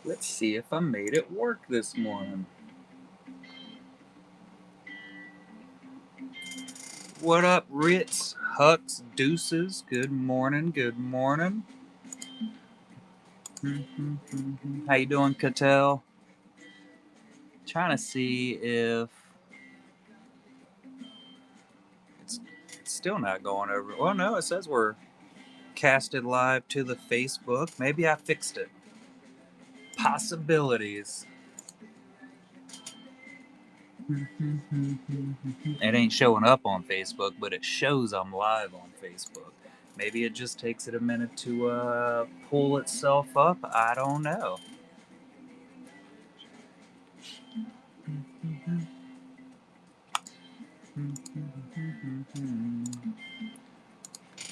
Let's see if I made it work this morning. What up, Ritz, Hux, Deuces? Good morning, good morning. How you doing, Cattell? Trying to see if it's still not going over. Well, no, it says we're casted live to the Facebook. Maybe I fixed it. Possibilities. It ain't showing up on Facebook, but it shows I'm live on Facebook. Maybe it just takes it a minute to pull itself up. I don't know.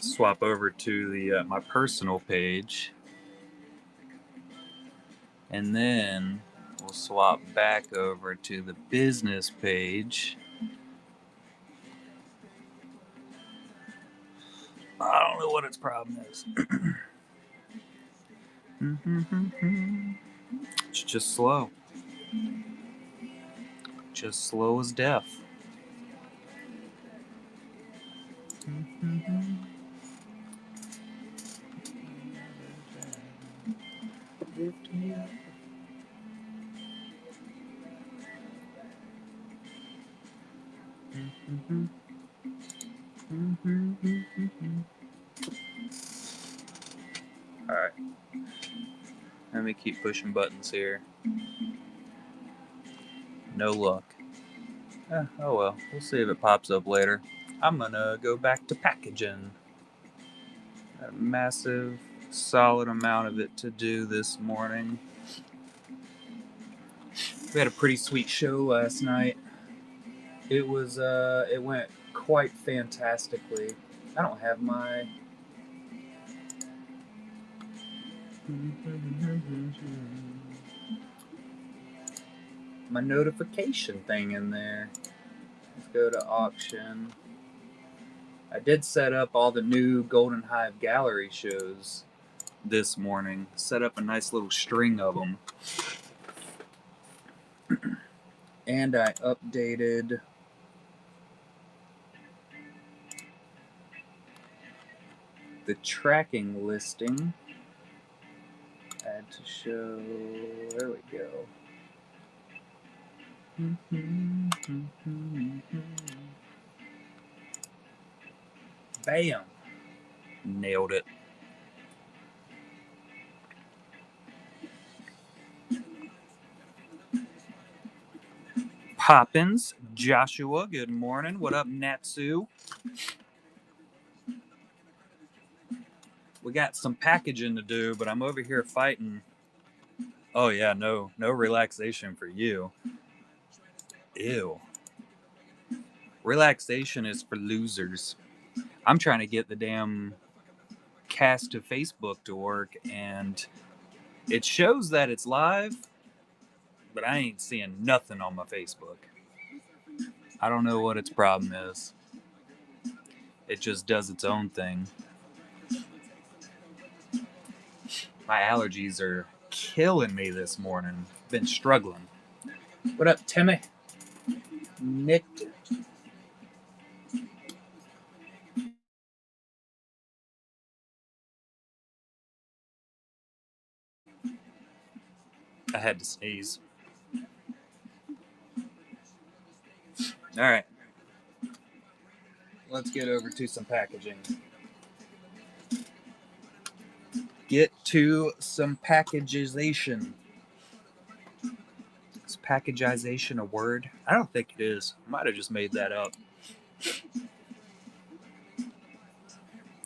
Swap over to the my personal page, and then we'll swap back over to the business page. I don't know what its problem is. It's just slow. Just slow as death. Lift me up. Alright. Let me keep pushing buttons here. No luck. Oh well. We'll see if it pops up later. I'm gonna go back to packaging. A massive, solid amount of it to do this morning. We had a pretty sweet show last night. It went quite fantastically. I don't have my notification thing in there. Let's go to auction. I did set up all the new Golden Hive Gallery shows this morning. Set up a nice little string of them. And I updated the tracking listing. Add to show. There we go. Bam! Nailed it. Poppins, Joshua, good morning. What up, Natsu? We got some packaging to do, but I'm over here fighting. Oh yeah, no relaxation for you. Ew. Relaxation is for losers. I'm trying to get the damn cast to Facebook to work, and it shows that it's live, but I ain't seeing nothing on my Facebook. I don't know what its problem is. It just does its own thing. My allergies are killing me this morning. Been struggling. What up, Timmy? Nick. I had to sneeze. All right. Let's get over to some packaging. Get to some packagization. Is packagization a word? I don't think it is. I might have just made that up.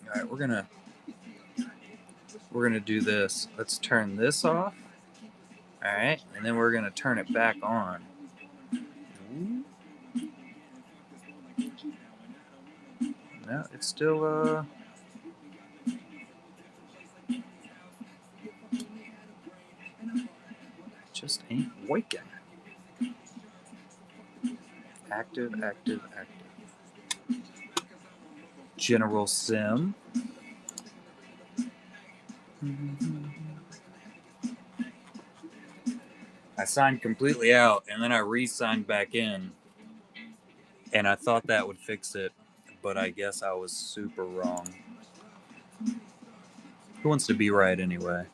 All right, we're gonna do this. Let's turn this off. All right, and then we're gonna turn it back on. No, it's still just ain't waking. Active. General Sim. I signed completely out, and then I re-signed back in, and I thought that would fix it, but I guess I was super wrong. Who wants to be right anyway?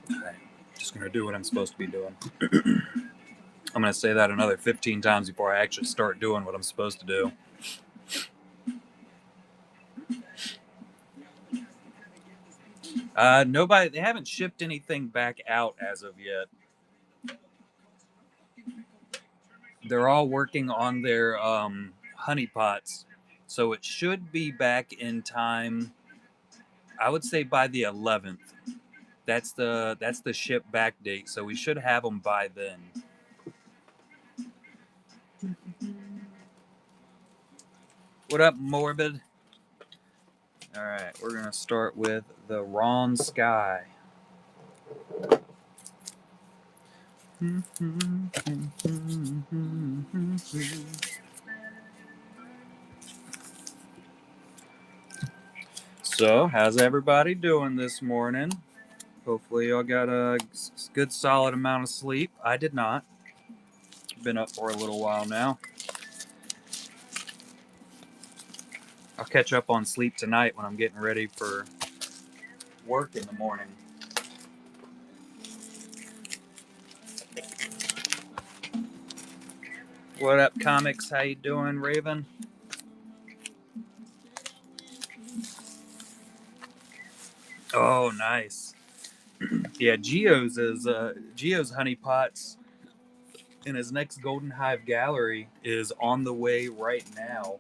Alright, just gonna do what I'm supposed to be doing. I'm gonna say that another 15 times before I actually start doing what I'm supposed to do. Nobody, they haven't shipped anything back out as of yet. They're all working on their honey pots, so it should be back in time. I would say by the 11th. That's the ship back date, so we should have them by then. What up, Morbid? All right, we're gonna start with the Ron Sky. So, how's everybody doing this morning? Hopefully, y'all got a good solid amount of sleep. I did not. Been up for a little while now. I'll catch up on sleep tonight when I'm getting ready for work in the morning. What up, comics? How you doing, Raven? Oh, nice. Yeah, Geo's honey pots in his next Golden Hive Gallery is on the way right now.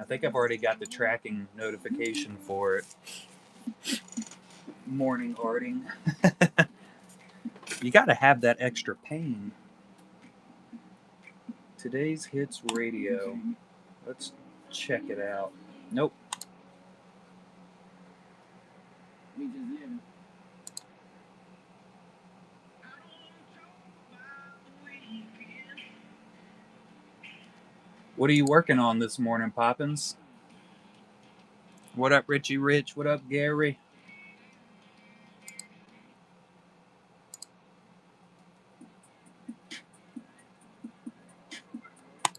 I think I've already got the tracking notification for it. Morning arting. You got to have that extra pain. Today's Hits Radio. Let's check it out. Nope. What are you working on this morning, Poppins? What up, Richie Rich? What up, Gary?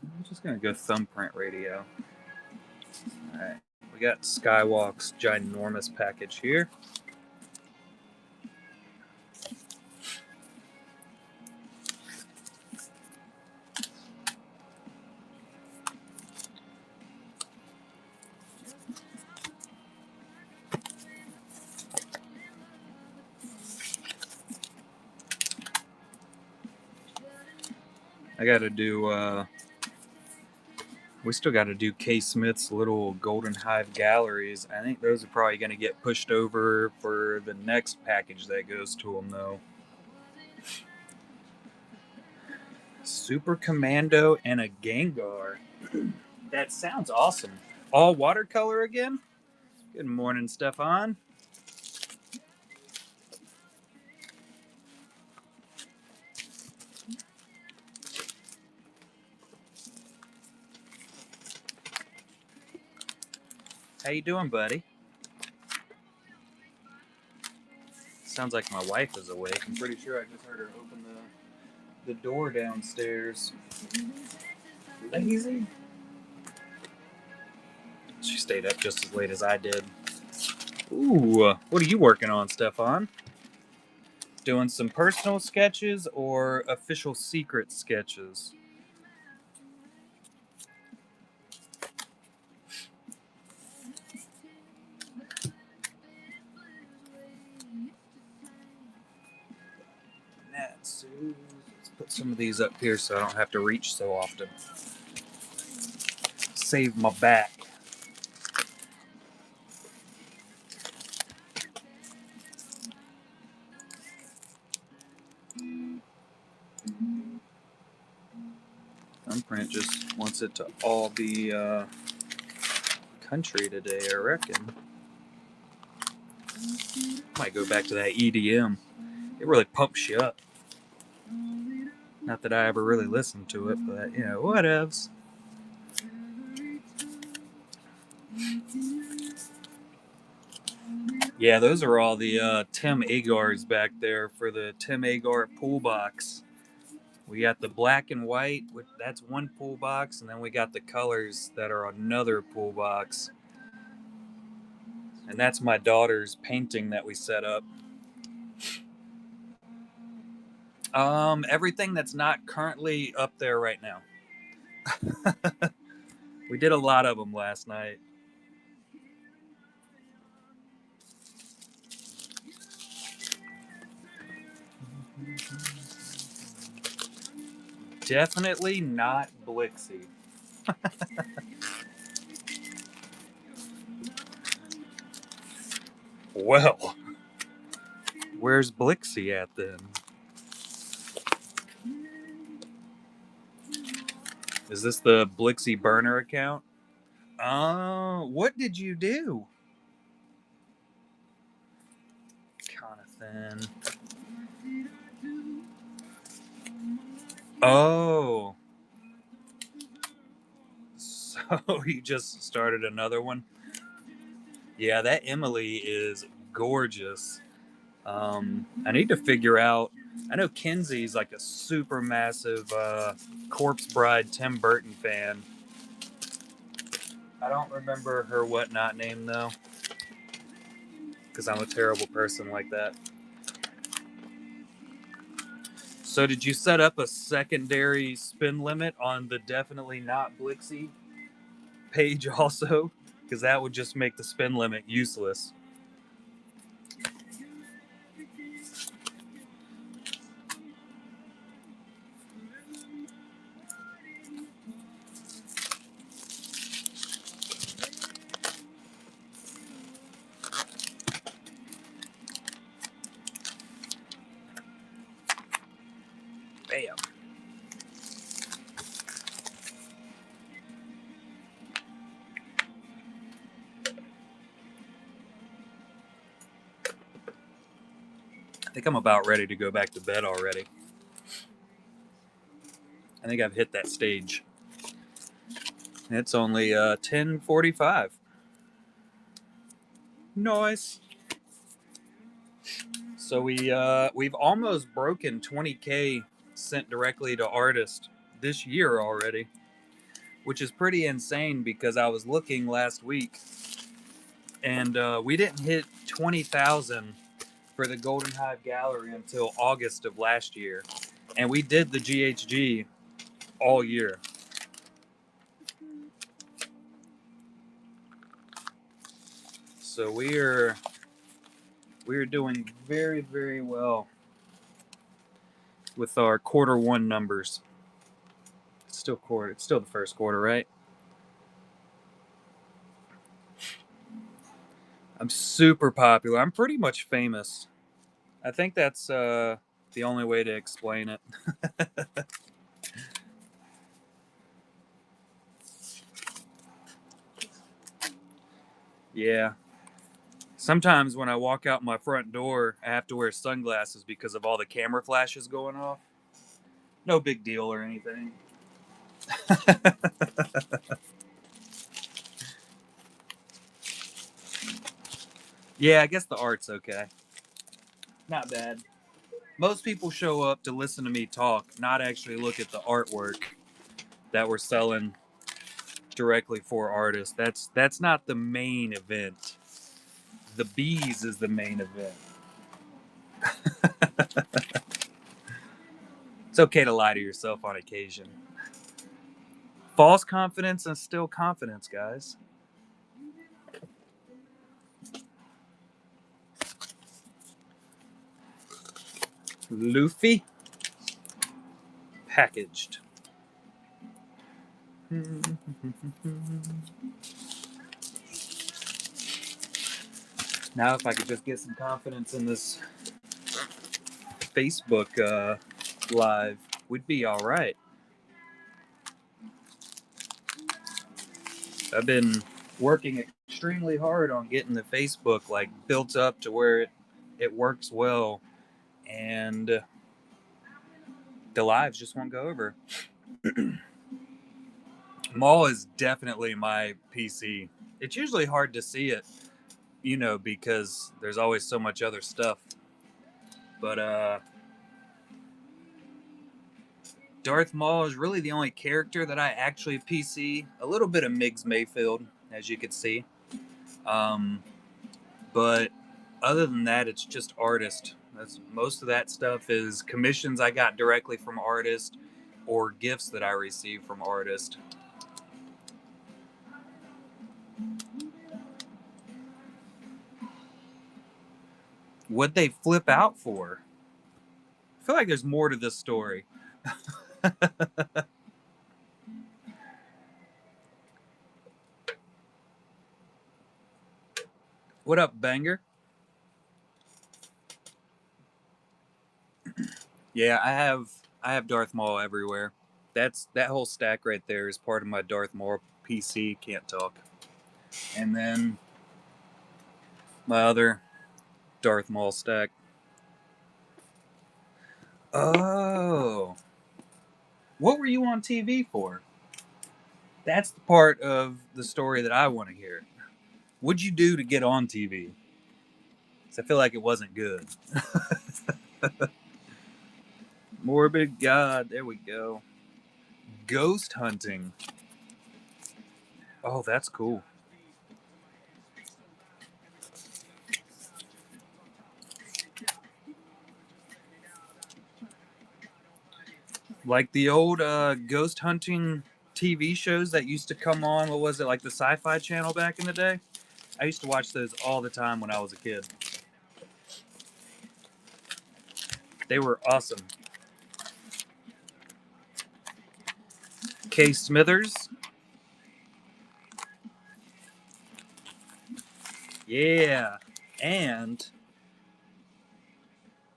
I'm just going to go thumbprint radio. Alright. We got Skywalk's ginormous package here. I got to do, we still got to do K. Smith's little Golden Hive Galleries. I think those are probably going to get pushed over for the next package that goes to them, though. Super Commando and a Gengar. That sounds awesome. All watercolor again? Good morning, Stefan. How you doing, buddy? Sounds like my wife is awake. I'm pretty sure I just heard her open the door downstairs. Lazy. She stayed up just as late as I did. Ooh, what are you working on, Stefan? Doing some personal sketches or official secret sketches? Let's put some of these up here so I don't have to reach so often. Save my back. Thumbprint just wants it to all be country today, I reckon. Might go back to that EDM. It really pumps you up. Not that I ever really listened to it, but, whatevs. Yeah, those are all the Tim Agars back there for the Tim Agar pool box. We got the black and white, that's one pool box, and then we got the colors that are another pool box. And that's my daughter's painting that we set up. Everything that's not currently up there right now. We did a lot of them last night. Definitely not Blixie. Well, where's Blixie at then? Is this the Blixie burner account? Oh, what did you do? Jonathan. Oh. So you just started another one? Yeah, that Emily is gorgeous. I need to figure out. I know Kenzie's like a super massive Corpse Bride Tim Burton fan. I don't remember her whatnot name though, because I'm a terrible person like that. So did you set up a secondary spin limit on the Definitely Not Blixie page also? Because that would just make the spin limit useless. Bam. I think I'm about ready to go back to bed already. I think I've hit that stage. It's only 10:45. Nice. So we've almost broken 20K sent directly to artists this year already, which is pretty insane because I was looking last week and we didn't hit 20,000 for the Golden Hive Gallery until August of last year, and we did the GHG all year. So we're doing very, very well with our quarter one numbers. It's still the first quarter, right? I'm super popular. I'm pretty much famous. I think that's the only way to explain it. Yeah. Sometimes when I walk out my front door, I have to wear sunglasses because of all the camera flashes going off. No big deal or anything. Yeah, I guess the art's okay. Not bad. Most people show up to listen to me talk, not actually look at the artwork that we're selling directly for artists. That's not the main event. The bees is the main event. It's okay to lie to yourself on occasion. False confidence and still confidence, guys. Luffy packaged. Now, if I could just get some confidence in this Facebook live, we'd be all right. I've been working extremely hard on getting the Facebook like built up to where it works well, and the lives just won't go over. Mall is definitely my PC. It's usually hard to see it, because there's always so much other stuff. But Darth Maul is really the only character that I actually PC. A little bit of Miggs Mayfield, as you could see. But other than that, it's just artist. Most of that stuff is commissions I got directly from artist or gifts that I received from artist. What they flip out for? I feel like there's more to this story. What up, Banger? Yeah, I have Darth Maul everywhere. That whole stack right there is part of my Darth Maul PC. Can't talk. And then my other Darth Maul stack. Oh, what were you on TV for? That's the part of the story that I want to hear. What'd you do to get on TV? Because I feel like it wasn't good. Morbid God. There we go. Ghost hunting. Oh, that's cool. Like the old ghost hunting TV shows that used to come on. What was it, like the Sci-Fi Channel back in the day? I used to watch those all the time when I was a kid. They were awesome. K. Smithers. Yeah. And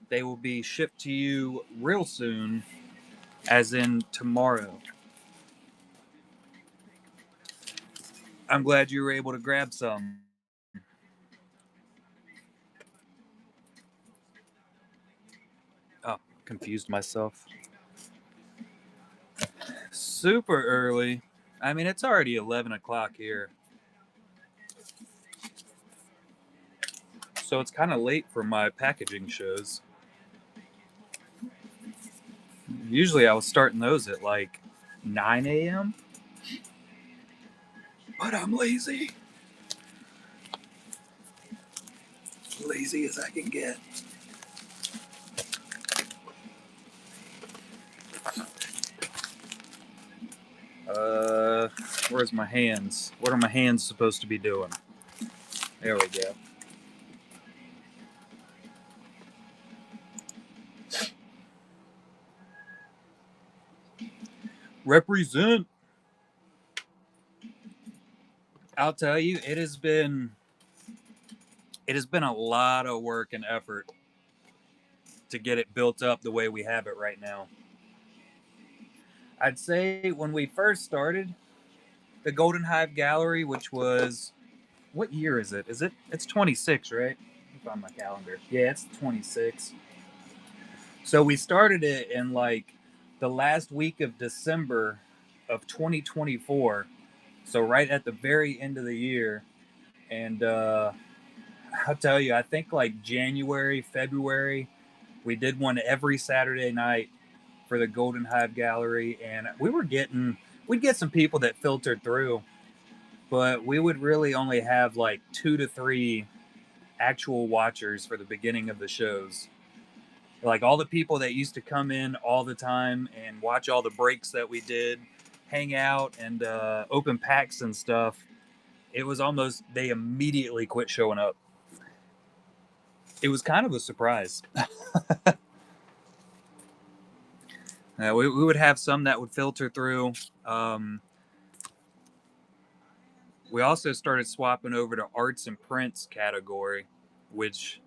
they will be shipped to you real soon, as in tomorrow. I'm glad you were able to grab some. Oh, confused myself. Super early. I mean, it's already 11 o'clock here. So it's kind of late for my packaging shows. Usually I was starting those at like 9 a.m. But I'm lazy. Lazy as I can get. Where's my hands? What are my hands supposed to be doing? There we go. Represent. I'll tell you, it has been a lot of work and effort to get it built up the way we have it right now. I'd say when we first started the Golden Hive Gallery, which was, what year is it? It's 26, right? Let me find my calendar. Yeah, it's 26. So we started it in like the last week of December of 2024. So right at the very end of the year. And I'll tell you, I think like January, February, we did one every Saturday night for the Golden Hive Gallery. And we'd get some people that filtered through, but we would really only have like 2 to 3 actual watchers for the beginning of the shows. Like all the people that used to come in all the time and watch all the breaks that we did, hang out and open packs and stuff. It was almost, they immediately quit showing up. It was kind of a surprise. We would have some that would filter through. We also started swapping over to arts and prints category, which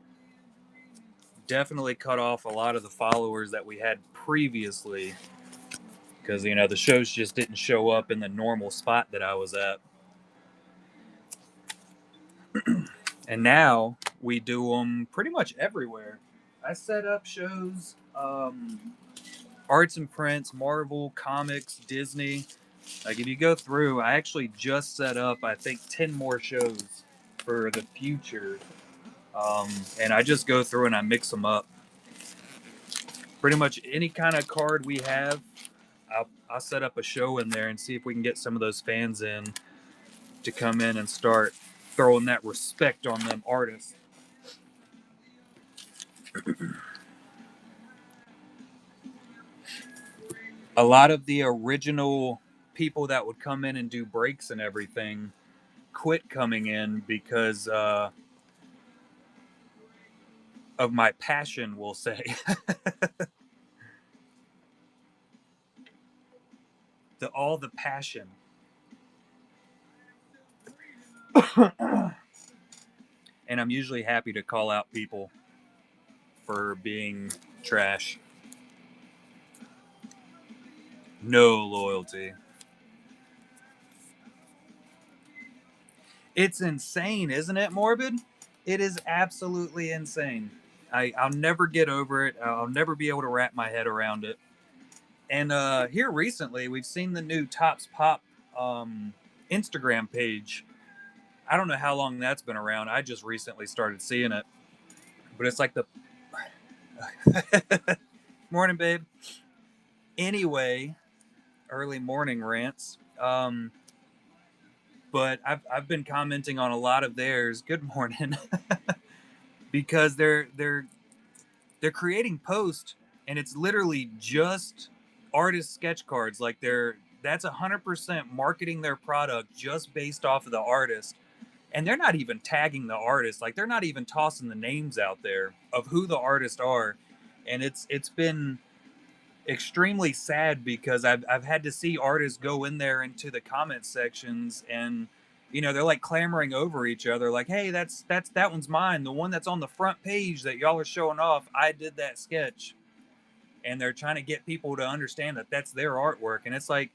definitely cut off a lot of the followers that we had previously, because the shows just didn't show up in the normal spot that I was at. And now we do them pretty much everywhere. I set up shows, arts and prints, Marvel, comics, Disney. Like if you go through, I actually just set up, I think, 10 more shows for the future. And I just go through and I mix them up. Pretty much any kind of card we have, I'll set up a show in there and see if we can get some of those fans in to come in and start throwing that respect on them artists. A lot of the original people that would come in and do breaks and everything quit coming in because of my passion, we'll say. All the passion. And I'm usually happy to call out people for being trash. No loyalty. It's insane, isn't it, Morbid? It is absolutely insane. I'll never get over it. I'll never be able to wrap my head around it. And here recently, we've seen the new Tops Pop Instagram page. I don't know how long that's been around. I just recently started seeing it. But it's like the... Morning, babe. Anyway, early morning rants. But I've been commenting on a lot of theirs. Good morning. Because they're creating posts and it's literally just artist sketch cards. Like that's 100% marketing their product just based off of the artist, and they're not even tagging the artist. Like they're not even tossing the names out there of who the artists are. And it's been extremely sad because I've had to see artists go in there into the comment sections and they're like clamoring over each other like, hey, that one's mine, the one that's on the front page that y'all are showing off, I did that sketch. And they're trying to get people to understand that that's their artwork. And it's like,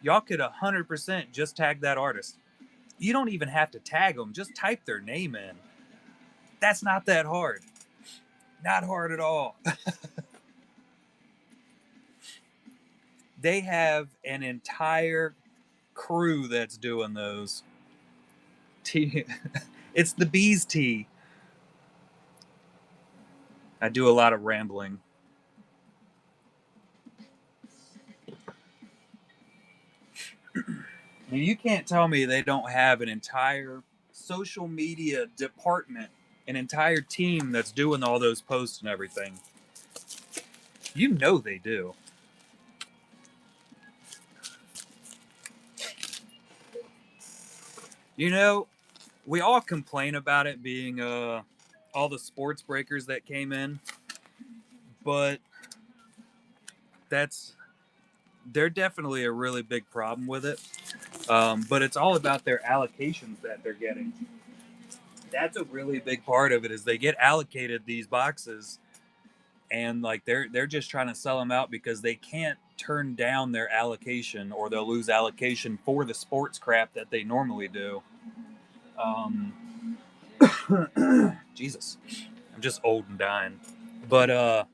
y'all could 100% just tag that artist. You don't even have to tag them, just type their name in. That's not that hard. Not hard at all. They have an entire crew that's doing those. It's the bee's tea. I do a lot of rambling. You can't tell me they don't have an entire social media department, an entire team that's doing all those posts and everything. You know they do. We all complain about it being all the sports breakers that came in, but they're definitely a really big problem with it. But it's all about their allocations that they're getting. That's a really big part of it, is they get allocated these boxes, and like they're just trying to sell them out because they can't turn down their allocation or they'll lose allocation for the sports crap that they normally do. Jesus, I'm just old and dying. But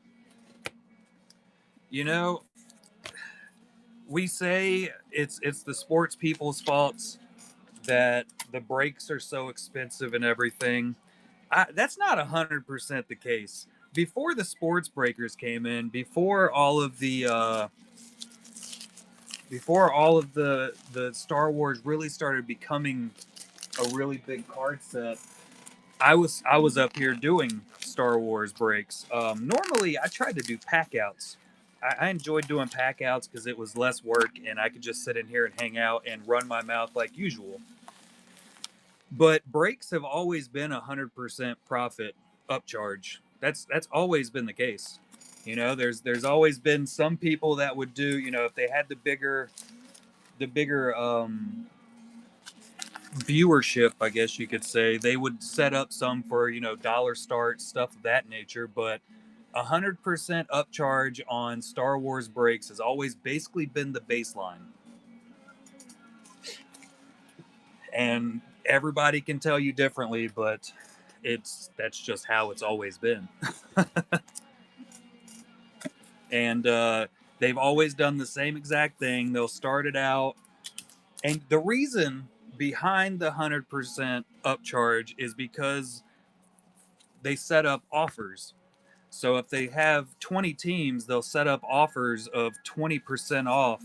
you know, we say it's the sports people's faults that the breaks are so expensive and everything. That's not 100% the case. Before the sports breakers came in, before all of the Star Wars really started becoming a really big card set, I was up here doing Star Wars breaks. Normally, I tried to do pack outs. I enjoyed doing pack outs because it was less work and I could just sit in here and hang out and run my mouth like usual. But breaks have always been 100% profit upcharge. That's always been the case. There's always been some people that would do, if they had the bigger viewership, I guess you could say, they would set up some for dollar start stuff of that nature. But 100% upcharge on Star Wars breaks has always basically been the baseline, and everybody can tell you differently, but that's just how it's always been. And they've always done the same exact thing. They'll start it out And the reason behind the 100% upcharge is because they set up offers. So if they have 20 teams, they'll set up offers of 20% off.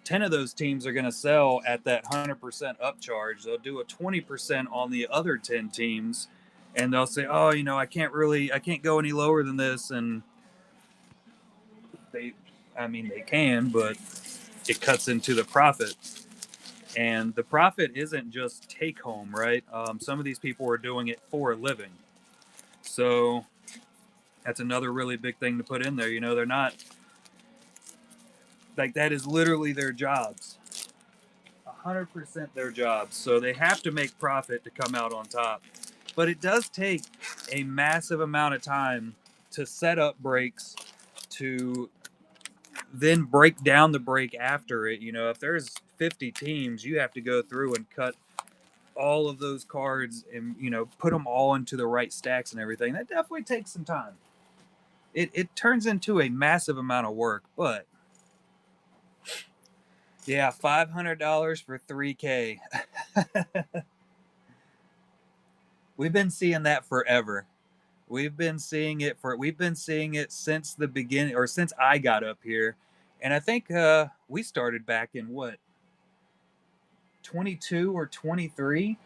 10 of those teams are going to sell at that 100% upcharge. They'll do a 20% on the other 10 teams, and they'll say, "Oh, I can't go any lower than this." And they can, but it cuts into the profit. And the profit isn't just take home, right? Some of these people are doing it for a living. So that's another really big thing to put in there. They're not like, that is literally their jobs. 100% their jobs. So they have to make profit to come out on top. But it does take a massive amount of time to set up breaks, to then break down the break after it. If there's 50 teams, you have to go through and cut all of those cards and put them all into the right stacks and everything. That definitely takes some time. It turns into a massive amount of work, but yeah, $500 for 3K. We've been seeing that forever. We've been seeing it since the beginning, or since I got up here. And I think we started back in what, 22 or 23,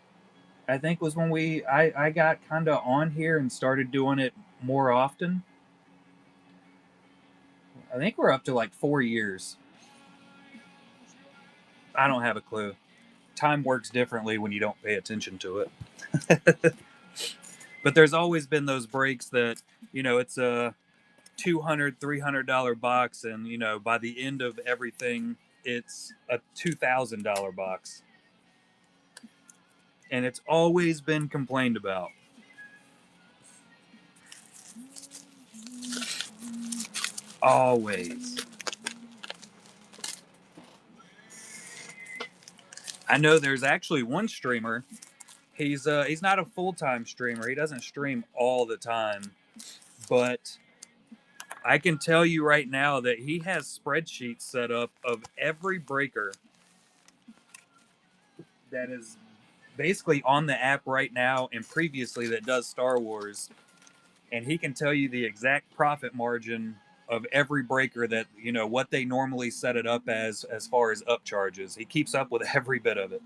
I think was when I got kind of on here and started doing it more often. I think we're up to like 4 years. I don't have a clue. Time works differently when you don't pay attention to it. But there's always been those breaks that, it's a $200-$300 box, and by the end of everything, it's a $2,000 box. And it's always been complained about. Always. I know there's actually one streamer. He's not a full-time streamer. He doesn't stream all the time, but I can tell you right now that he has spreadsheets set up of every breaker that is basically on the app right now and previously that does Star Wars. And he can tell you the exact profit margin of every breaker, that what they normally set it up as far as upcharges. He keeps up with every bit of it.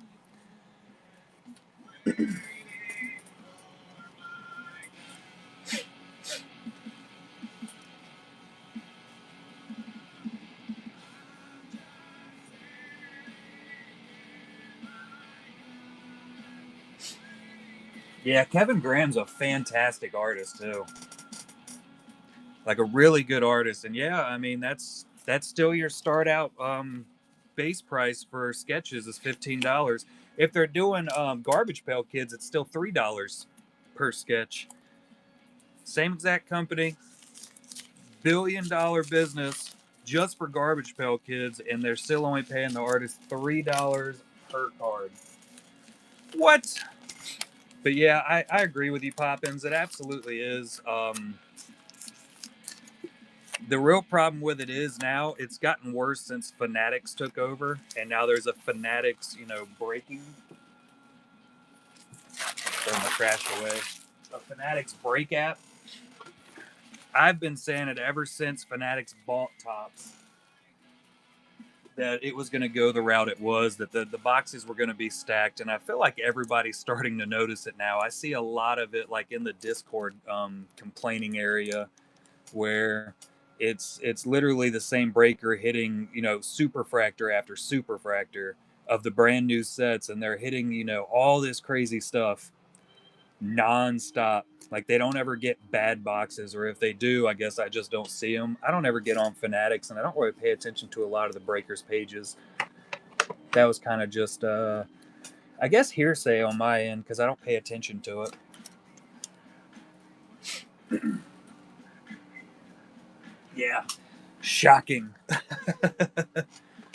Yeah, Kevin Graham's a fantastic artist too. Like a really good artist. And yeah, I mean that's still your start out base price for sketches is $15. If they're doing Garbage Pail Kids, it's still $3 per sketch. Same exact company, $1 billion business just for Garbage Pail Kids, and they're still only paying the artist $3 per card. What? But yeah, I agree with you, Poppins. It absolutely is. The real problem with it is now it's gotten worse since Fanatics took over, and now there's a Fanatics, breaking. Throw my trash away. A Fanatics break app. I've been saying it ever since Fanatics bought Tops, that it was going to go the route it was, that the boxes were going to be stacked. And I feel like everybody's starting to notice it now. I see a lot of it like in the Discord complaining area, where it's literally the same breaker hitting, superfractor after superfractor of the brand new sets, and they're hitting, all this crazy stuff non-stop. Like they don't ever get bad boxes, or if they do, I guess I just don't see them. I don't ever get on Fanatics, and I don't really pay attention to a lot of the breakers pages. That was kind of just I guess hearsay on my end, because I don't pay attention to it. Yeah, shocking.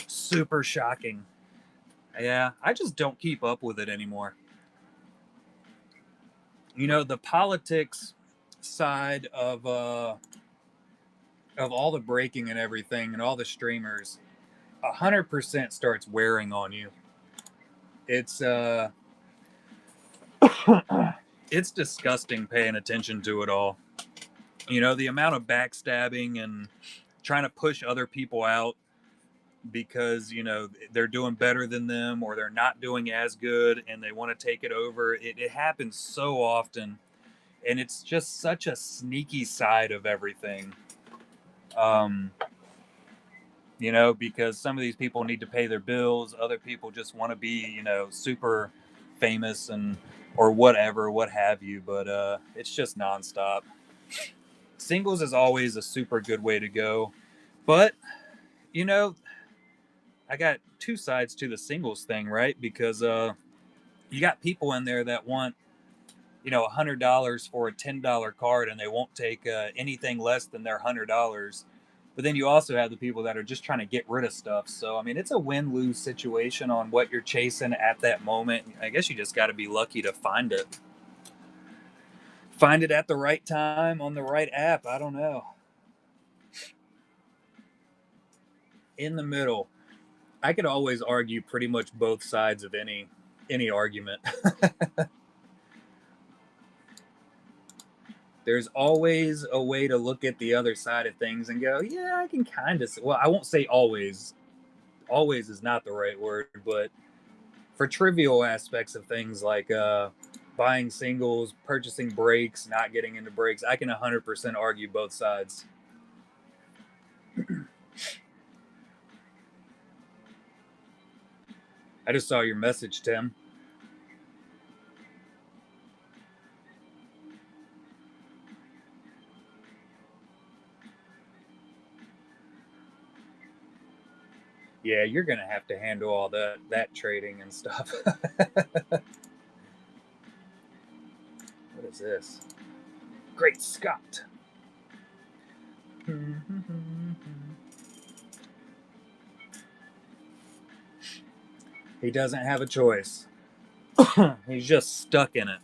Super shocking. Yeah, I just don't keep up with it anymore. The politics side of all the breaking and everything and all the streamers, 100% starts wearing on you. It's it's disgusting paying attention to it all. You know, the amount of backstabbing and trying to push other people out because, you know, they're doing better than them or they're not doing as good and they want to take it over. It happens so often. And it's just such a sneaky side of everything. Um, you know, because some of these people need to pay their bills. Other people just want to be, you know, super famous and or whatever, what have you. But it's just nonstop. Singles is always a super good way to go. But, you know, I got two sides to the singles thing, right? Because you got people in there that want, you know, $100 for a $10 card and they won't take anything less than their $100. But then you also have the people that are just trying to get rid of stuff. So, I mean, it's a win lose situation on what you're chasing at that moment. I guess you just got to be lucky to find it. Find it at the right time on the right app. I don't know. In the middle. I could always argue pretty much both sides of any argument. There's always a way to look at the other side of things and go, yeah, I can kind of. Well, I won't say always. Always is not the right word, but for trivial aspects of things like buying singles, purchasing breaks, not getting into breaks, I can 100% argue both sides. I just saw your message, Tim. Yeah, you're gonna have to handle all that trading and stuff. What is this? Great Scott. He doesn't have a choice. He's just stuck in it.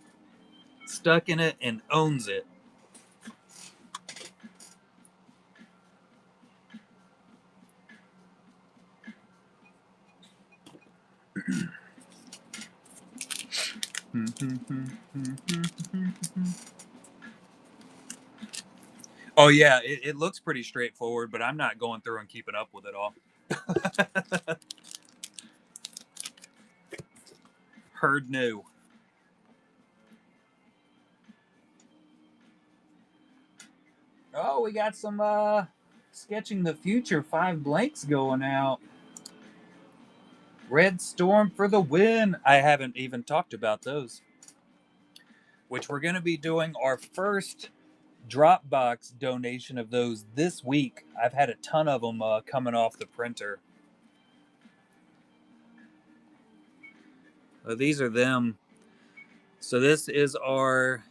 Stuck in it and owns it. Oh yeah, it looks pretty straightforward, but I'm not going through and keeping up with it all. Heard new. Oh, we got some sketching the future 5 blanks going out. Red Storm for the win. I haven't even talked about those. Which we're going to be doing our first Dropbox donation of those this week. I've had a ton of them coming off the printer. These are them. So this is our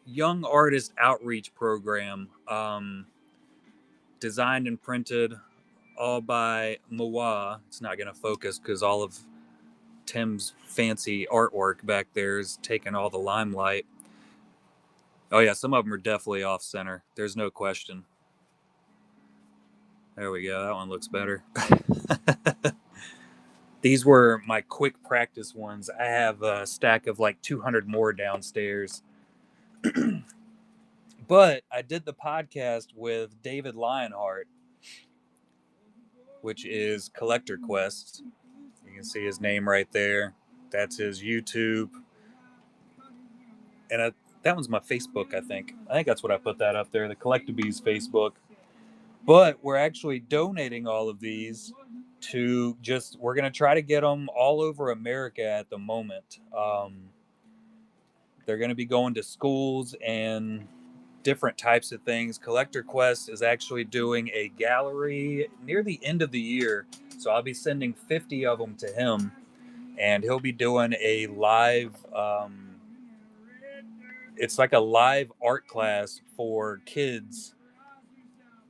young artist outreach program, designed and printed all by Moa. It's not going to focus because all of Tim's fancy artwork back there is taking all the limelight. Oh yeah, some of them are definitely off center. There's no question. There we go. That one looks better. These were my quick practice ones. I have a stack of like 200 more downstairs. But I did the podcast with David Lionheart, which is Collector Quest. You can see his name right there. That's his YouTube. And that one's my Facebook, I think. I think that's what I put that up there, the Collectabees Facebook. But we're actually donating all of these to we're going to try to get them all over America at the moment. They're going to be going to schools and different types of things. Collector Quest is actually doing a gallery near the end of the year. So I'll be sending 50 of them to him. And he'll be doing a live, it's like a live art class for kids.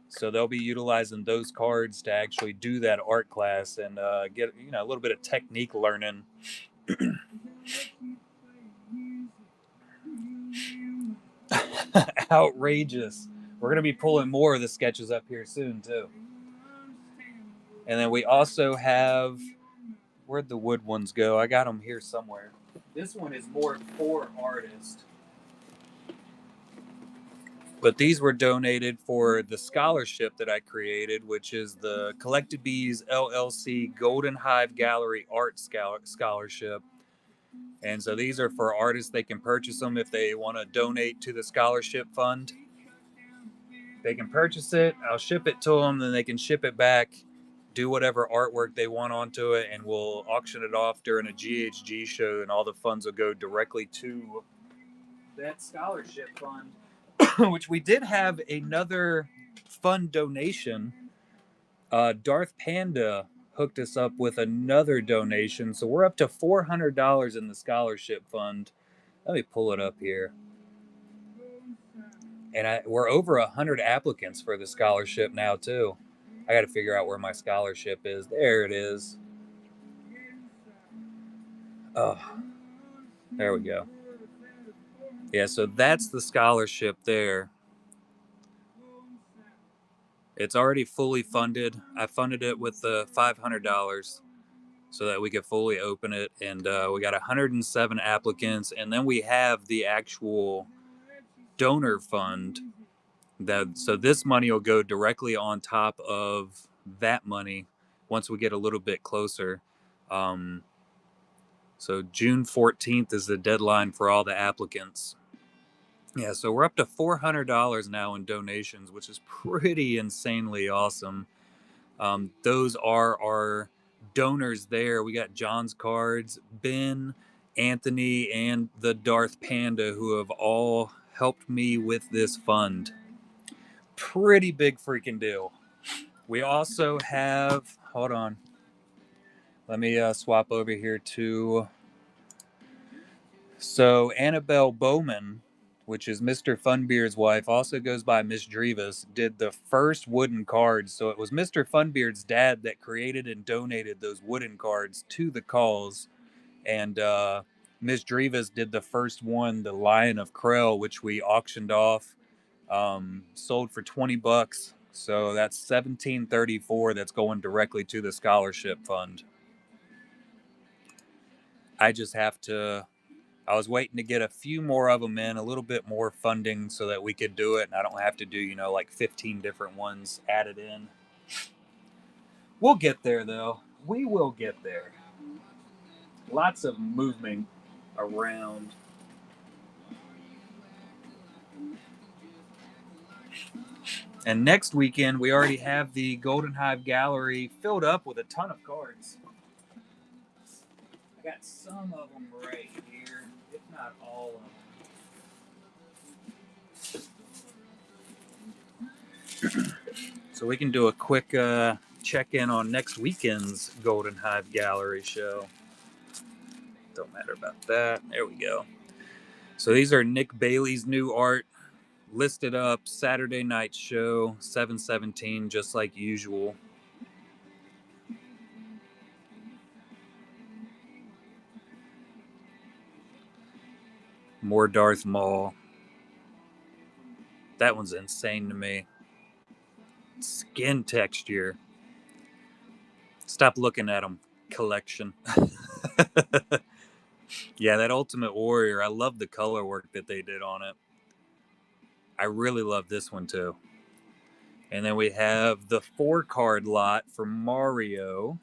So they'll be utilizing those cards to actually do that art class and get a little bit of technique learning. Outrageous. We're going to be pulling more of the sketches up here soon too. And then we also have Where'd the wood ones go? I got them here somewhere. This one is more for artists. But these were donated for the scholarship that I created, which is the Collected Bees LLC Golden Hive Gallery Art Scholarship. And so these are for artists. They can purchase them if they want to donate to the scholarship fund. They can purchase it. I'll ship it to them. Then they can ship it back, do whatever artwork they want onto it, and we'll auction it off during a GHG show. And all the funds will go directly to that scholarship fund. Which we did have another fund donation. Darth Panda hooked us up with another donation, so we're up to $400 in the scholarship fund. Let me pull it up here. And we're over 100 applicants for the scholarship now too. I got to figure out where my scholarship is. There it is. Oh, there we go. Yeah, so that's the scholarship there. It's already fully funded. I funded it with the $500 so that we could fully open it. And we got 107 applicants. And then we have the actual donor fund. So this money will go directly on top of that money once we get a little bit closer. So June 14th is the deadline for all the applicants. Yeah, so we're up to $400 now in donations, which is pretty insanely awesome. Those are our donors there. We got John's cards, Ben, Anthony, and the Darth Panda, who have all helped me with this fund. Pretty big freaking deal. We also have, hold on, let me swap over here to, so Annabelle Bowman, which is Mr. Funbeard's wife, also goes by Miss Drevis, did the first wooden cards. So it was Mr. Funbeard's dad that created and donated those wooden cards to the calls. And Miss Drevis did the first one, the Lion of Krell, which we auctioned off, sold for $20. So that's $17.34 that's going directly to the scholarship fund. I just have to, I was waiting to get a few more of them in, a little bit more funding so that we could do it. And I don't have to do, like 15 different ones added in. We'll get there, though. We will get there. Lots of movement around. And next weekend, we already have the Golden Hive Gallery filled up with a ton of cards. I got some of them right here, if not all of them. So we can do a quick check-in on next weekend's Golden Hive Gallery show. Don't matter about that. There we go. So these are Nick Bailey's new art, listed up Saturday night show, 7/17, just like usual. More Darth Maul. That one's insane to me. Skin texture. Stop looking at them. Collection. Yeah, that Ultimate Warrior. I love the color work that they did on it. I really love this one too. And then we have the 4-card lot for Mario.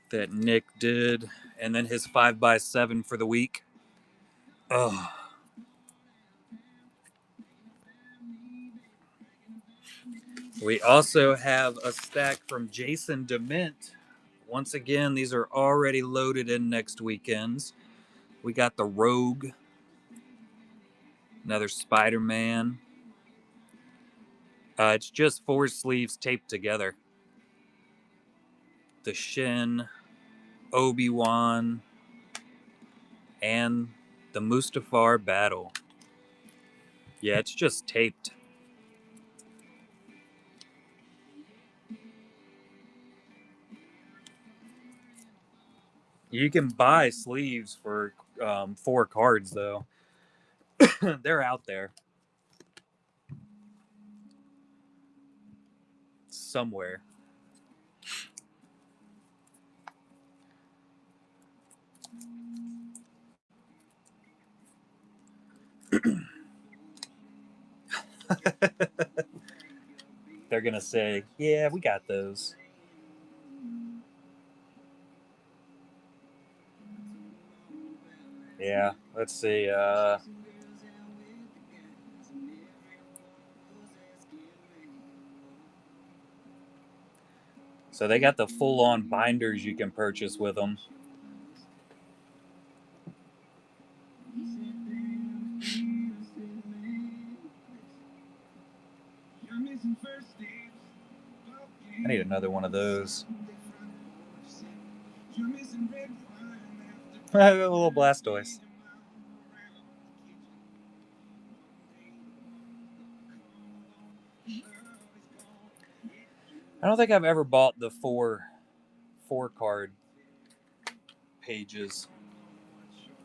That Nick did. And then his 5x7 for the week. Oh. We also have a stack from Jason DeMint. Once again, these are already loaded in next weekend's. We got the Rogue. Another Spider-Man. It's just 4 sleeves taped together. The Shin, Obi-Wan, and the Mustafar battle. Yeah, it's just taped. You can buy sleeves for 4 cards, though. They're out there. somewhere. They're gonna say, "Yeah, we got those." Yeah, let's see. So they got the full-on binders you can purchase with them. I need another one of those. A little Blastoise. I don't think I've ever bought the four card pages.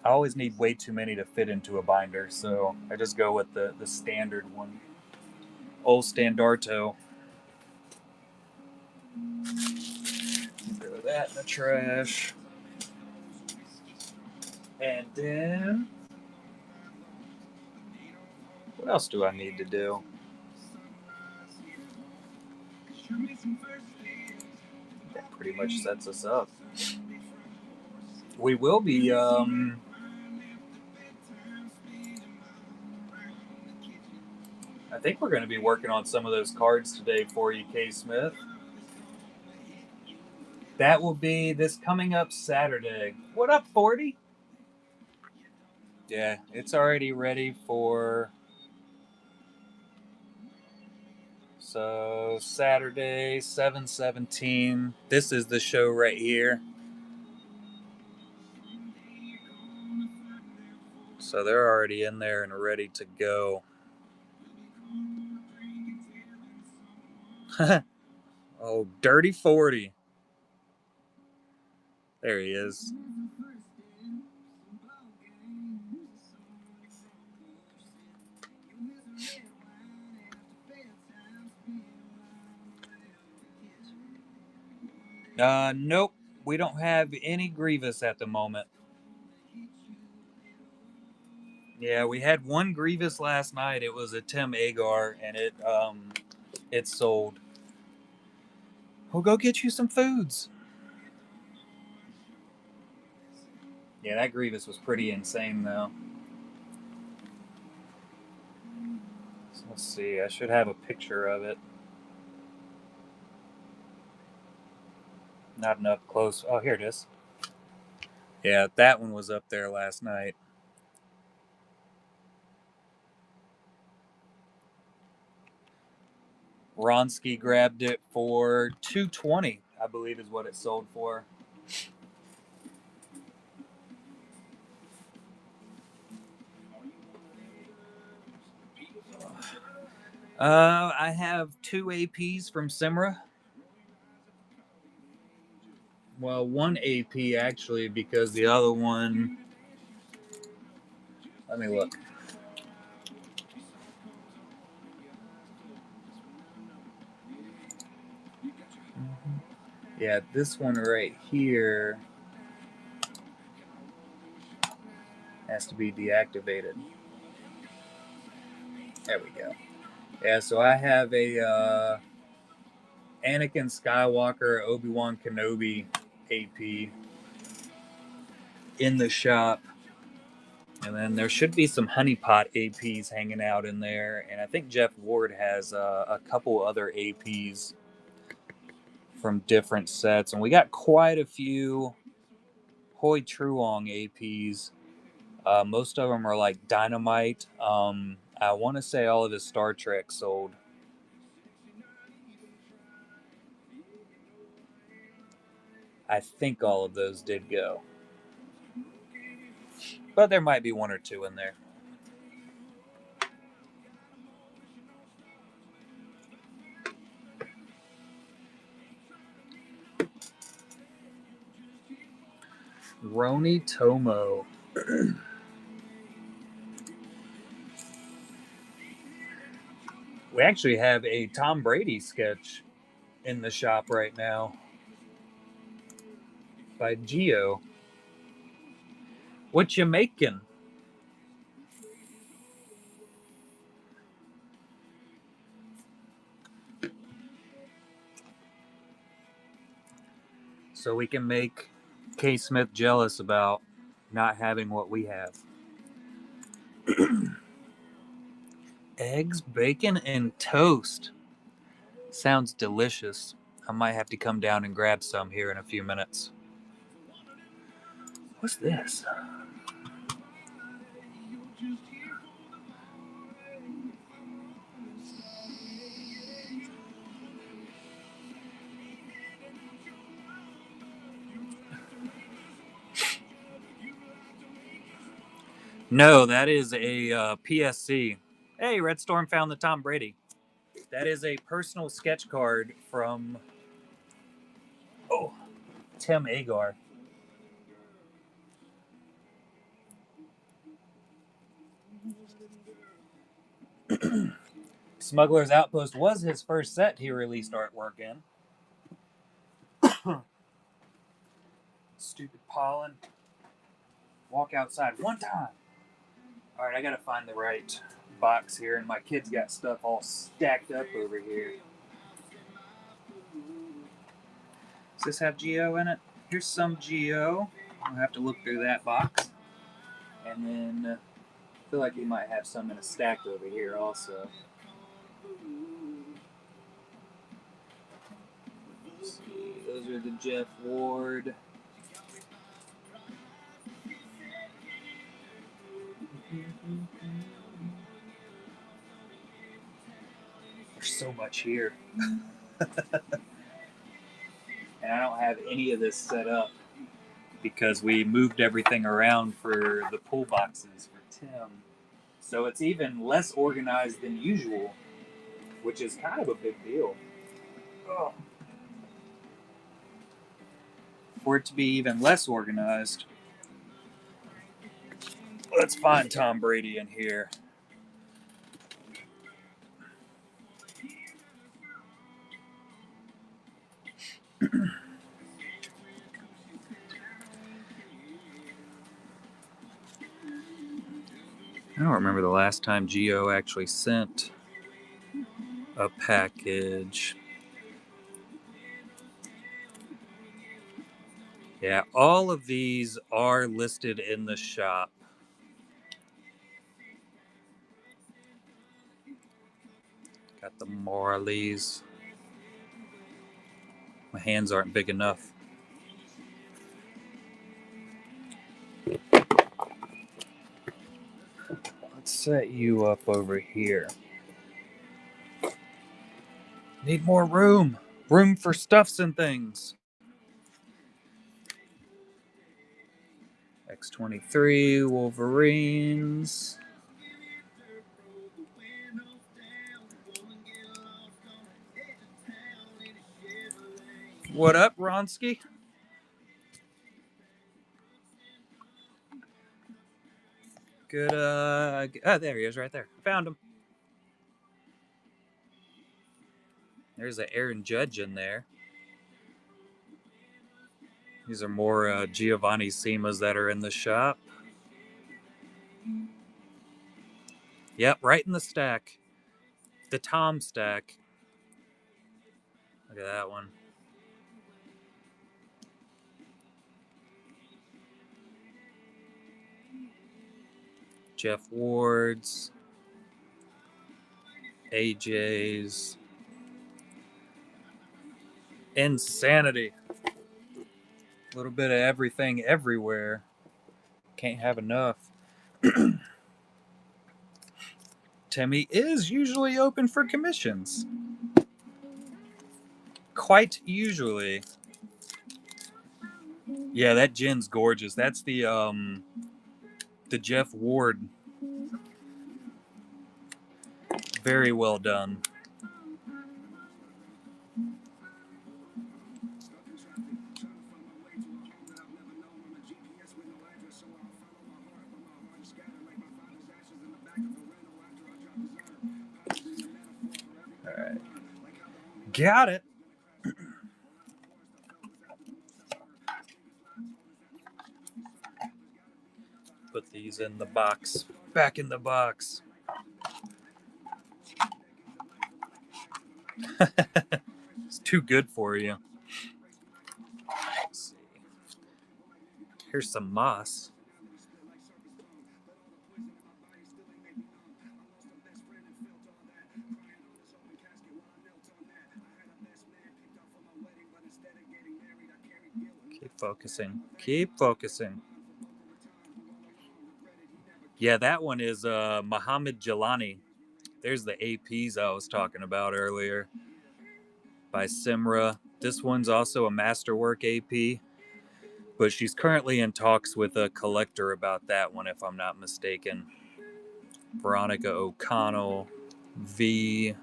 I always need way too many to fit into a binder, so I just go with the standard one. Old Standarto. Throw that in the trash. And then, what else do I need to do? That pretty much sets us up. We will be, I think we're going to be working on some of those cards today for you, K. Smith. That will be this coming up Saturday. What up, 40? Yeah, it's already ready for... So, Saturday, 7/17. This is the show right here. So they're already in there and ready to go. Oh, Dirty 40. There he is. Nope. We don't have any Grievous at the moment. Yeah, we had one Grievous last night. It was a Tim Agar, and it sold. We'll go get you some foods. Yeah, that Grievous was pretty insane, though. So let's see. I should have a picture of it. Not enough close. Oh, here it is. Yeah, that one was up there last night. Ronsky grabbed it for $220, I believe is what it sold for. I have 2 APs from Simra. Well, 1 AP actually, because the other one... Let me look. Yeah, this one right here has to be deactivated. There we go. Yeah, so I have a Anakin Skywalker, Obi-Wan Kenobi AP in the shop. And then there should be some honeypot APs hanging out in there. And I think Jeff Ward has a couple other APs from different sets. And we got quite a few Hoi Truong APs. Most of them are like Dynamite. I want to say all of his Star Trek sold. I think all of those did go. But there might be 1 or 2 in there. Roni Tomo. We actually have a Tom Brady sketch in the shop right now by Geo. What you making? So we can make K. Smith jealous about not having what we have. Eggs, bacon, and toast. Sounds delicious. I might have to come down and grab some here in a few minutes. What's this? No, that is a PSC. Hey, Red Storm found the Tom Brady. That is a personal sketch card from Tim Agar. Smuggler's Outpost was his first set he released artwork in. Stupid pollen. Walk outside one time. All right, I gotta find the right box here, and my kids got stuff all stacked up over here. Does this have Geo in it? Here's some Geo. I'll have to look through that box. And then I feel like we might have some in a stack over here also. Let's see. Those are the Jeff Ward. There's so much here. And I don't have any of this set up because we moved everything around for the pull boxes for Tim. So it's even less organized than usual, which is kind of a big deal. Oh. For it to be even less organized, let's find Tom Brady in here. I don't remember the last time Geo actually sent a package. Yeah, all of these are listed in the shop. Got the Morleys. My hands aren't big enough. Let's set you up over here. Need more room. Room for stuffs and things. X-23, Wolverines. What up, Ronsky? Good, there he is right there. Found him. There's an Aaron Judge in there. These are more Giovanni Simas that are in the shop. Yep, right in the stack. The Tom stack. Look at that one. Jeff Ward's. AJ's. Insanity. A little bit of everything everywhere. Can't have enough. Timmy is usually open for commissions. Quite usually. Yeah, that gin's gorgeous. That's the Jeff Ward. Very well done. All right. Got it. He's in the box. Back in the box. It's too good for you. Let's see. Here's some moss. Keep focusing. Keep focusing. Yeah, that one is Muhammad Jelani. There's the APs I was talking about earlier by Simra. This one's also a masterwork AP, but she's currently in talks with a collector about that one, if I'm not mistaken. Veronica O'Connell, V.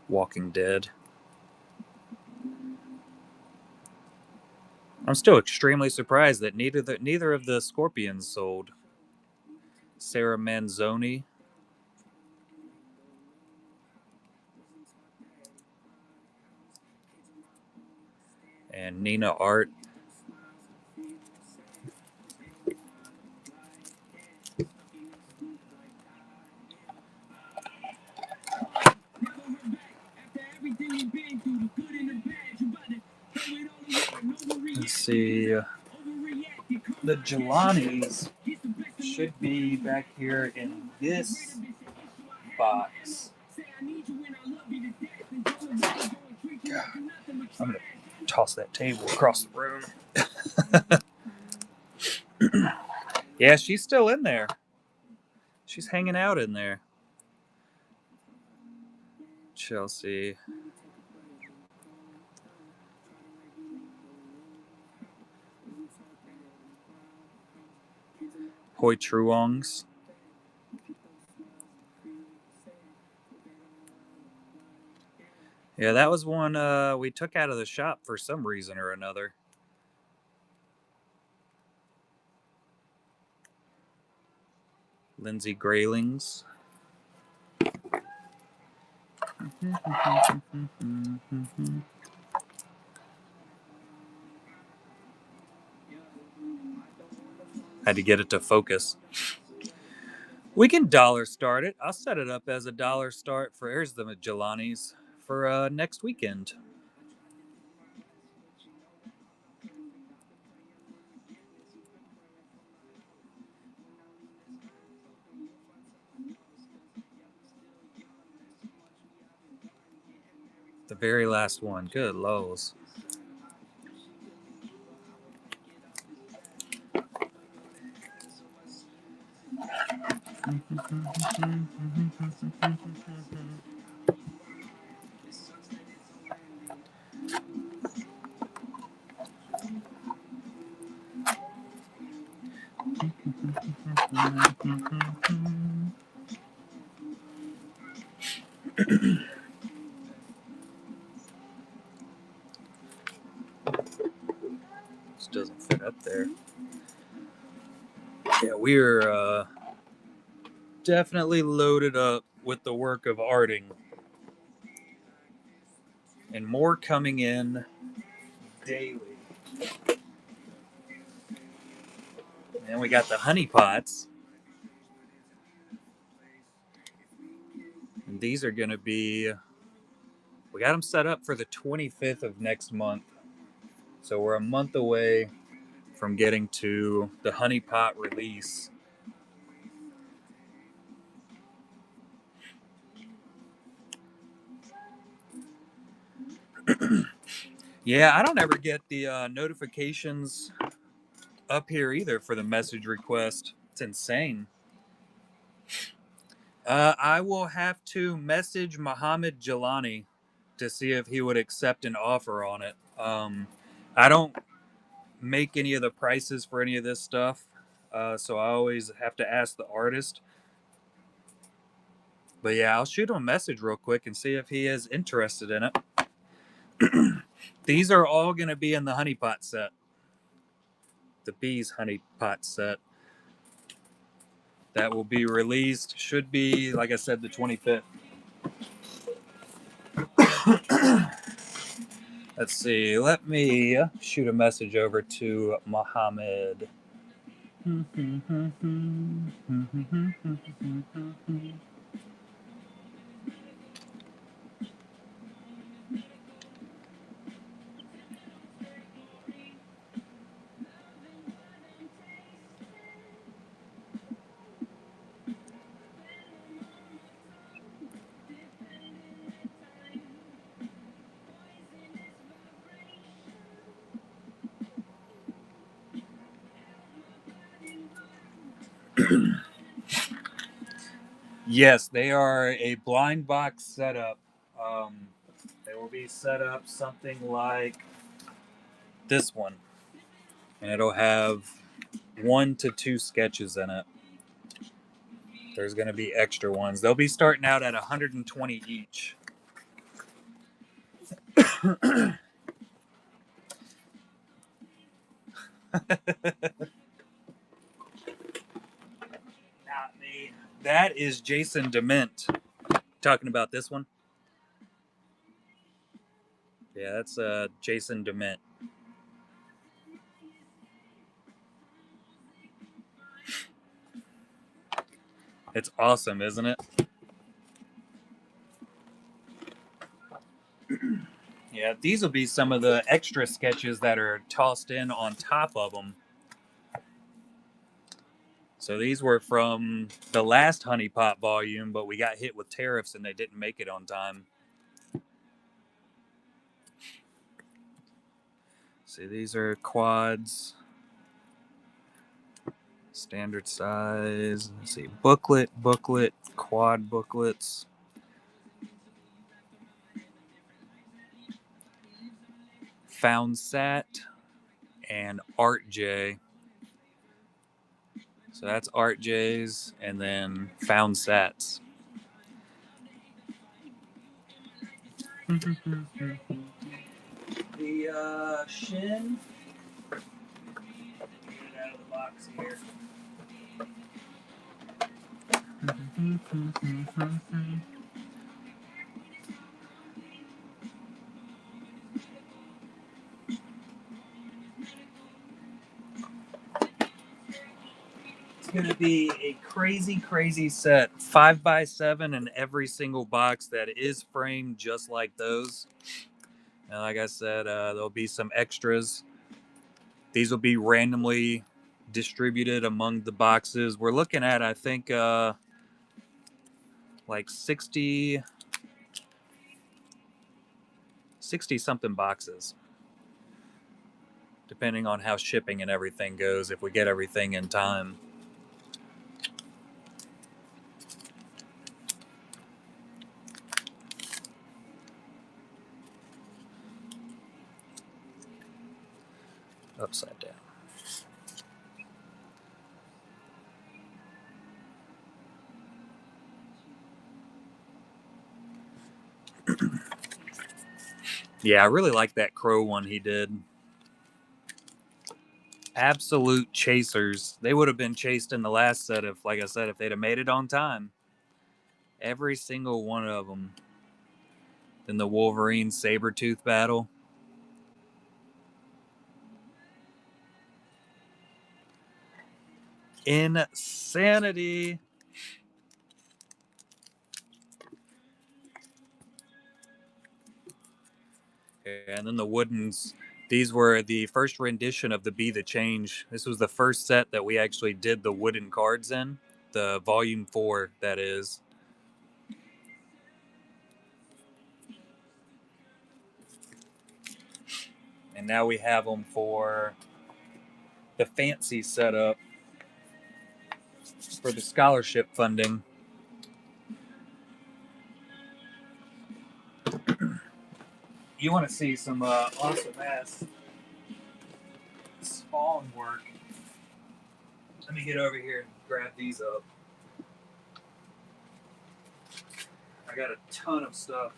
Walking Dead. I'm still extremely surprised that neither of the Scorpions sold. Sarah Manzoni. And Nina Art. Let's see. The Jelani's should be back here in this box. I'm gonna toss that table across the room. Yeah, she's still in there. She's hanging out in there. Chelsea. Hoi Truongs. Yeah, that was one we took out of the shop for some reason or another. Lindsay Graylings. Had to get it to focus. We can dollar start it. I'll set it up as a dollar start for here's the Jelani's for next weekend. The very last one. Good lows. This doesn't fit up there. Yeah, we're definitely loaded up with the work of arting. And more coming in daily. And we got the honey pots. And these are going to be, we got them set up for the 25th of next month. So we're a month away from getting to the honey pot release. Yeah, I don't ever get the notifications up here either for the message request. It's insane. I will have to message Muhammad Jelani to see if he would accept an offer on it. I don't make any of the prices for any of this stuff, so I always have to ask the artist. But yeah, I'll shoot him a message real quick and see if he is interested in it. These are all going to be in the honey pot set. The bees honey pot set. That will be released. Should be, like I said, the 25th. Let's see. Let me shoot a message over to Mohammed. Yes, they are a blind box setup. They will be set up something like this one, and it'll have 1 to 2 sketches in it. There's going to be extra ones. They'll be starting out at 120 each. Not me. That is Jason Dement talking about this one. Yeah, that's Jason Dement. It's awesome, isn't it? Yeah, these will be some of the extra sketches that are tossed in on top of them. So these were from the last Honey Pot volume, but we got hit with tariffs and they didn't make it on time. See, these are quads. Standard size. Let's see, booklet, quad booklets. Found Sat and Art J. So that's Art J's and then Found Sats. The Shin. Get it out of the box here. It's going to be a crazy set. 5x7 in every single box that is framed just like those. And like I said, there'll be some extras. These will be randomly distributed among the boxes. We're looking at, I think, like 60 something boxes, depending on how shipping and everything goes, if we get everything in time. Upside down. Yeah, I really like that crow one he did. Absolute chasers. They would have been chased in the last set if, like I said, if they'd have made it on time. Every single one of them. In the Wolverine Sabretooth battle. Insanity. And then the Woodens, these were the first rendition of the Be the Change. This was the first set that we actually did the wooden cards in. The volume 4, that is. And now we have them for the fancy setup for the scholarship funding. You want to see some awesome ass spawn work. Let me get over here and grab these up. I got a ton of stuff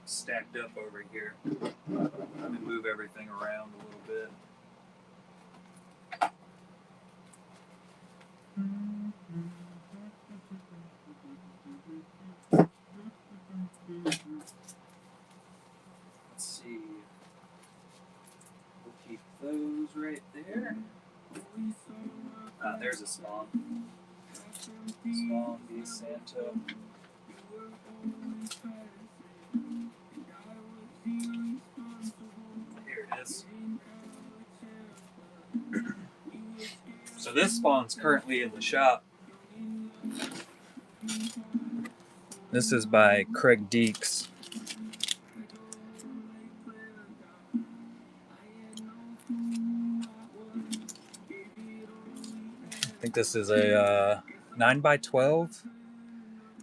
stacked up over here. Let me move everything around a little bit. Let's see. there's a spawn. Spawn B Santa. Here it is. So this spawn's currently in the shop. This is by Craig Deeks. I think this is a 9x12.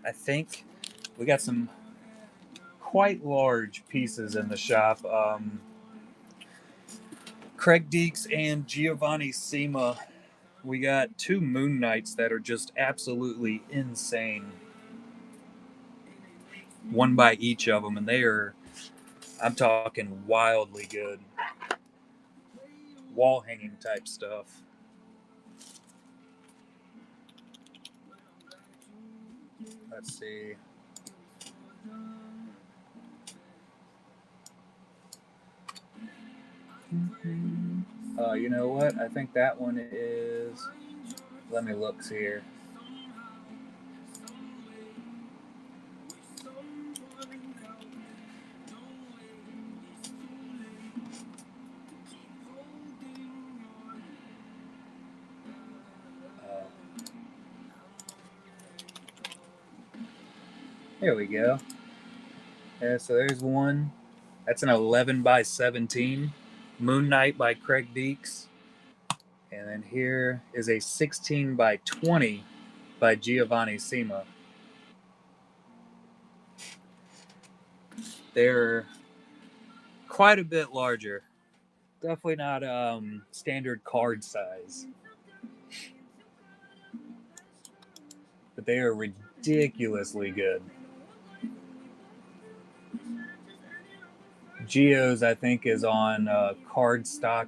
I think we got some quite large pieces in the shop. Craig Deeks and Giovanni Sima. We got two Moon Knights that are just absolutely insane. One by each of them, and they are, I'm talking wildly good. Wall hanging type stuff. Let's see. You know what? I think that one is. Let me look here. There we go. Yeah, so there's one. That's an 11x17. Moon Knight by Craig Deeks. And then here is a 16x20 by Giovanni Sima. They're quite a bit larger. Definitely not standard card size. But they are ridiculously good. Geo's, I think, is on cardstock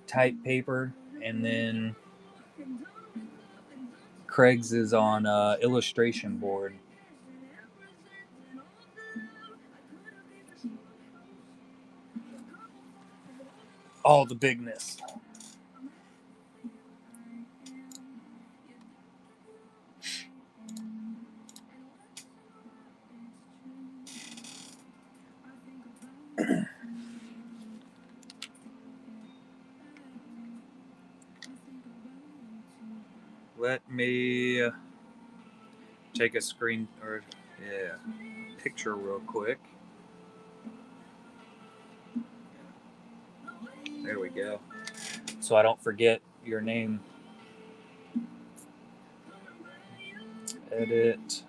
type paper, and then Craig's is on illustration board. All the bigness. Let me take a screen or picture real quick. There we go. So I don't forget your name. Edit.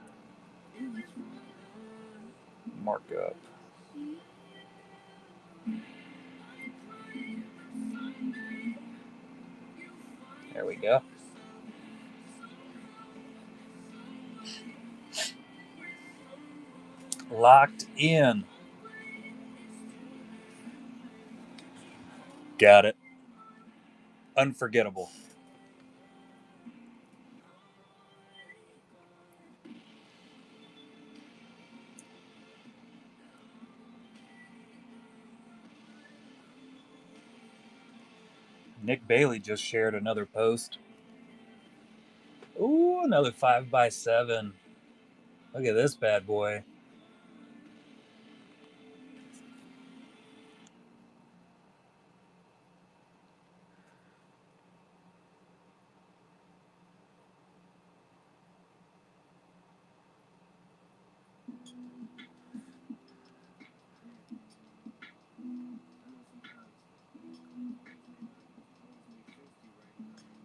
Markup. There we go. Locked in. Got it. Unforgettable. Nick Bailey just shared another post. Ooh, another 5x7. Look at this bad boy.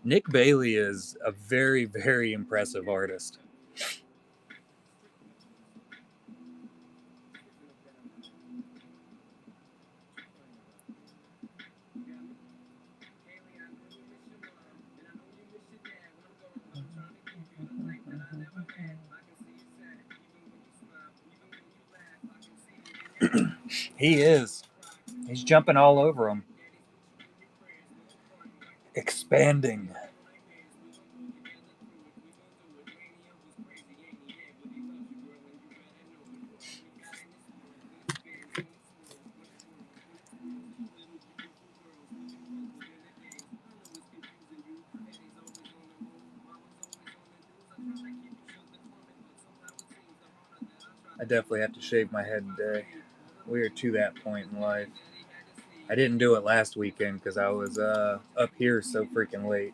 Nick Bailey is a very, very impressive artist. He is. He's jumping all over him. Expanding. I definitely have to shave my head today. We are to that point in life. I didn't do it last weekend because I was up here so freaking late.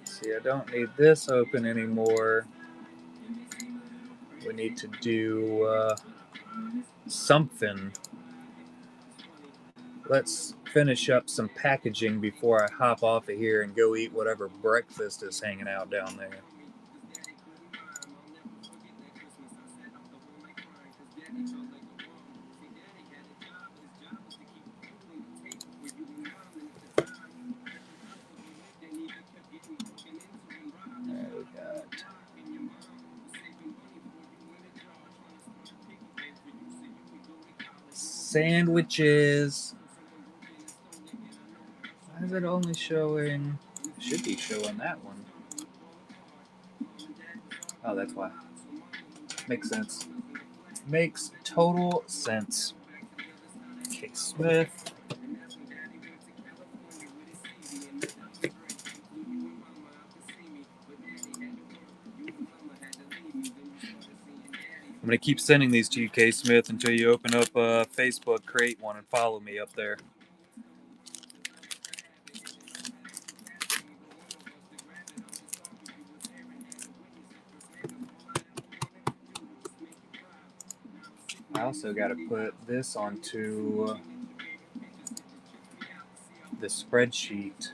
See, I don't need this open anymore. We need to do something. Let's finish up some packaging before I hop off of here and go eat whatever breakfast is hanging out down there. There we got sandwiches. Why is it only showing? It should be showing that one. Oh, that's why. Makes sense. Makes total sense. Okay, Smith. I'm going to keep sending these to you, K. Smith, until you open up Facebook, create one, and follow me up there. I also got to put this onto the spreadsheet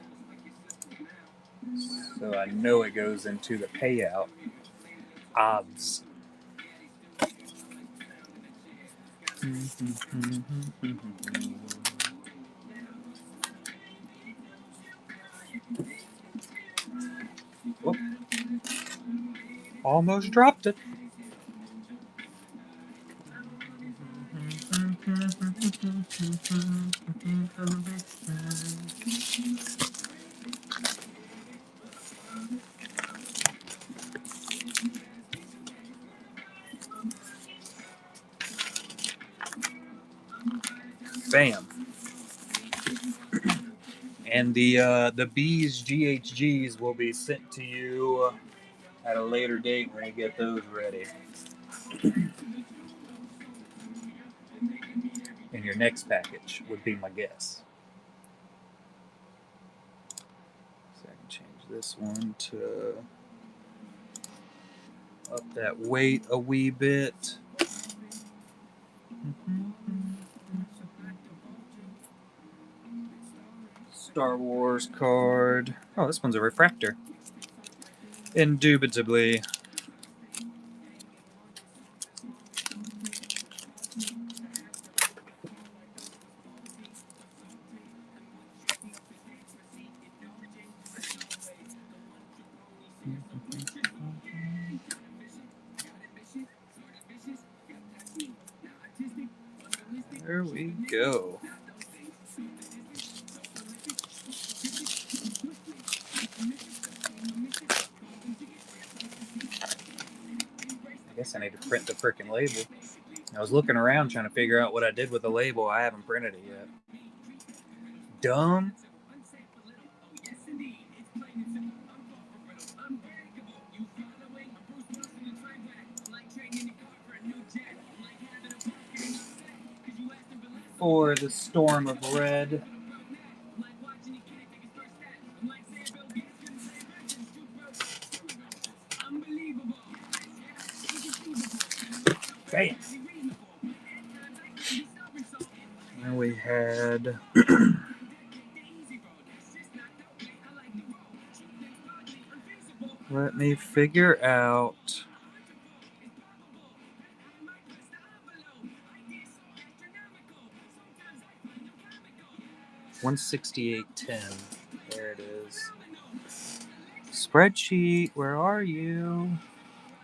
so I know it goes into the payout odds. Whoop. Almost dropped it. Bam. And the B's GHGs will be sent to you at a later date when we get those ready. In your next package would be my guess. So I can change this one to up that weight a wee bit. Star Wars card. Oh, this one's a refractor. Indubitably. There we go. I guess I need to print the frickin' label. I was looking around trying to figure out what I did with the label. I haven't printed it yet. Dumb. For the storm of red. Bam. And we had let me figure out 168.10. There it is. Spreadsheet, where are you?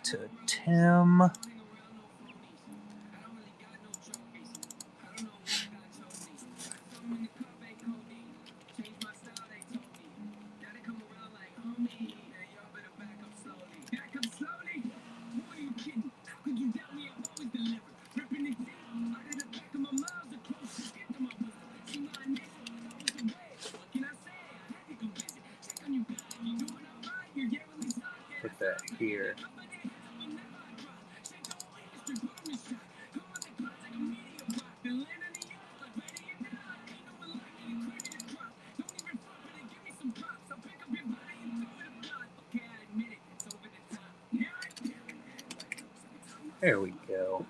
To Tim. Put that here. There we go.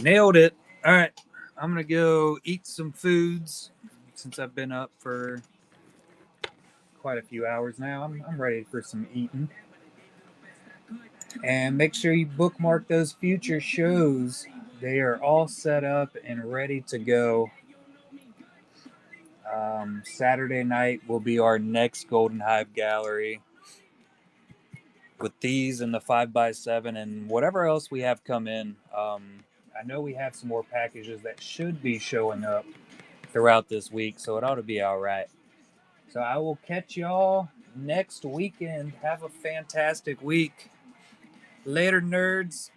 Nailed it. All right. I'm going to go eat some foods since I've been up for quite a few hours now. I'm ready for some eating. And make sure you bookmark those future shows. They are all set up and ready to go. Saturday night will be our next Golden Hive Gallery with these and the 5x7 and whatever else we have come in. I know we have some more packages that should be showing up throughout this week, so it ought to be all right. So I will catch y'all next weekend. Have a fantastic week. Later, nerds.